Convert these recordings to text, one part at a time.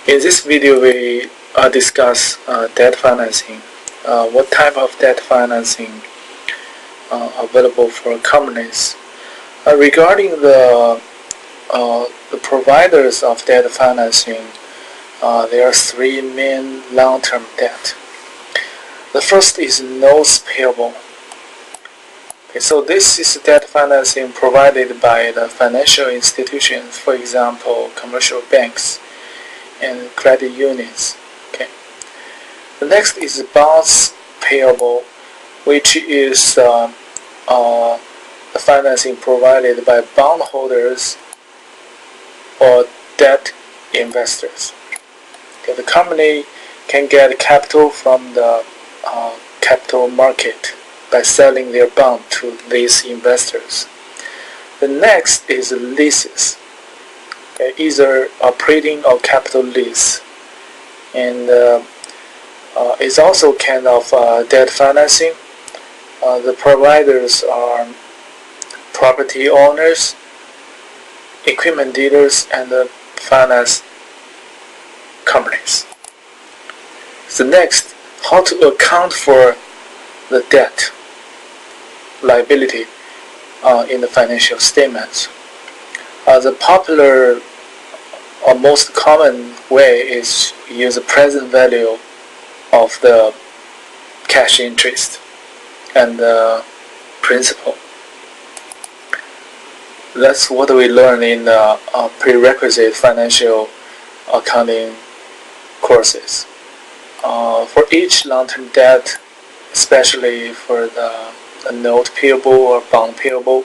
In this video, we discuss debt financing. What type of debt financing available for companies? Regarding the providers of debt financing, there are three main long-term debt. The first is notes payable. Okay, so this is debt financing provided by the financial institutions, for example, commercial banks and credit unions. Okay. The next is bonds payable, which is the financing provided by bondholders or debt investors. Okay, the company can get capital from the capital market by selling their bond to these investors. The next is leases. Okay, either operating or capital lease, and it's also kind of debt financing. The providers are property owners, equipment dealers, and the finance companies. So next, how to account for the debt liability in the financial statements. The popular or most common way is use the present value of the cash interest and the principal. That's what we learn in the prerequisite financial accounting courses. For each long-term debt, especially for the note payable or bond payable,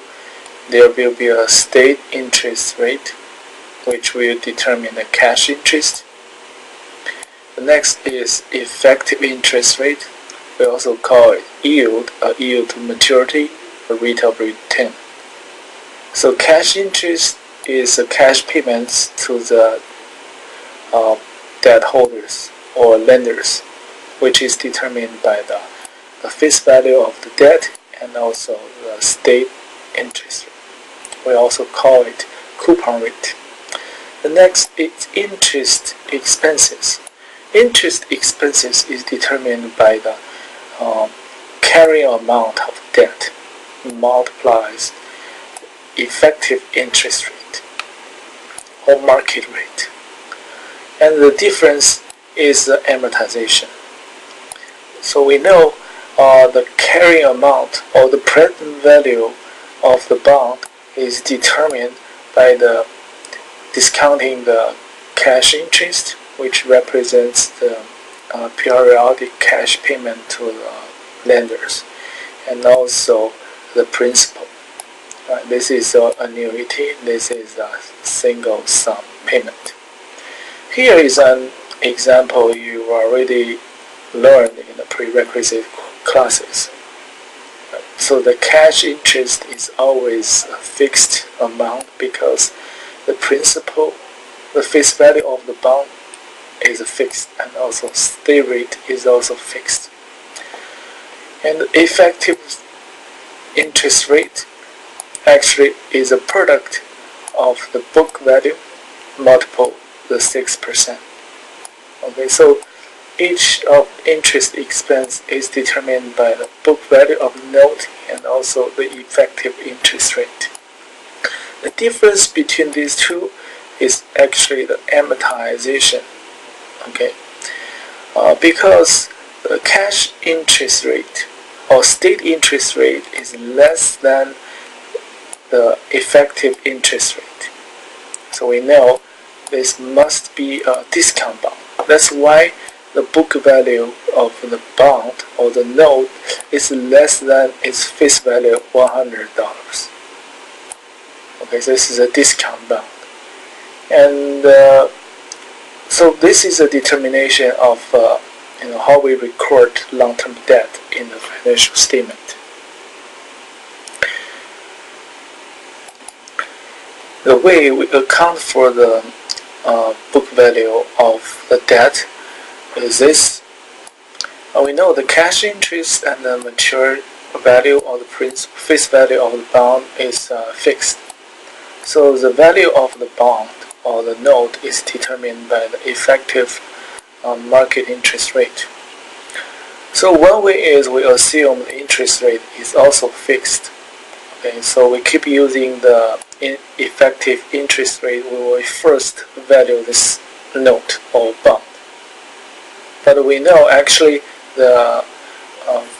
there will be a state interest rate, which will determine the cash interest. The next is effective interest rate. We also call it yield, yield to maturity, or rate of return. So cash interest is the cash payments to the debt holders or lenders, which is determined by the face value of the debt and also the state interest rate. We also call it coupon rate. The next is interest expenses. Interest expenses is determined by the carrying amount of debt multiplies effective interest rate or market rate. And the difference is the amortization. So we know the carrying amount or the present value of the bond is determined by the discounting the cash interest, which represents the periodic cash payment to the lenders, and also the principal. This is an annuity. This is a single sum payment. Here is an example you already learned in the prerequisite classes. So the cash interest is always a fixed amount because the principal, the face value of the bond is fixed, and also stay rate is also fixed. And the effective interest rate actually is a product of the book value multiple the 6%. Okay, so each of interest expense is determined by the book value of note and also the effective interest rate. The difference between these two is actually the amortization. Okay, because the cash interest rate or state interest rate is less than the effective interest rate. So we know this must be a discount bond. That's why the book value of the bond or the note is less than its face value of $100. Okay, so this is a discount bond. And so this is a determination of how we record long-term debt in the financial statement. The way we account for the book value of the debt is this. We know the cash interest and the mature value or the face value of the bond is fixed. So the value of the bond or the note is determined by the effective market interest rate. So one way is we assume the interest rate is also fixed. Okay, so we keep using the effective interest rate. We will first value this note or bond. But we know actually the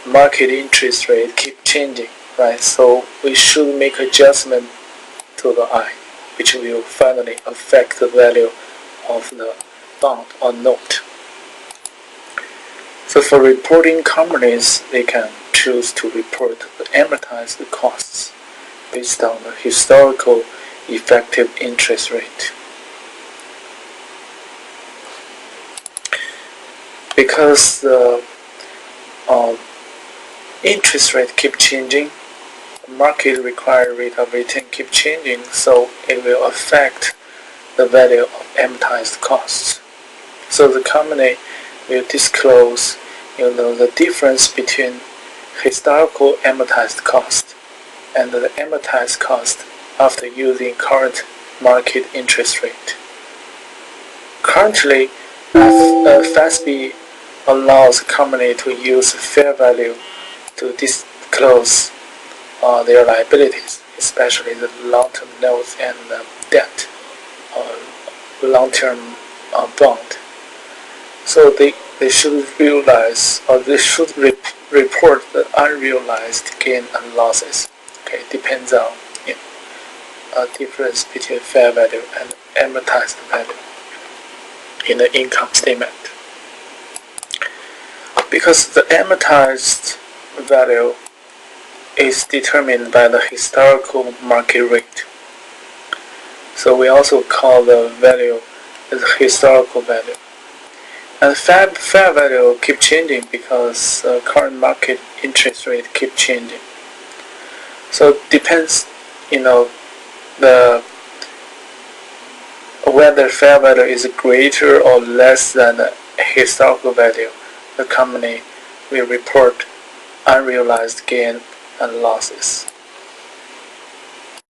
market interest rate keep changing, right? So we should make adjustment to the I, which will finally affect the value of the bond or note. So for reporting companies, they can choose to report the amortized costs based on the historical effective interest rate. Because the interest rate keep changing, market required rate of return keep changing, so it will affect the value of amortized costs. So the company will disclose the difference between historical amortized cost and the amortized cost after using current market interest rate. Currently, FASB allows a company to use fair value to disclose their liabilities, especially the long-term notes and debt or long-term bond. So they should realize, or they should report the unrealized gain and losses. Okay, depends on a difference between fair value and amortized value in the income statement. Because the amortized value is determined by the historical market rate. So we also call the value as historical value. And fair value keep changing because current market interest rate keep changing. So it depends, whether fair value is greater or less than the historical value, the company will report unrealized gain and losses.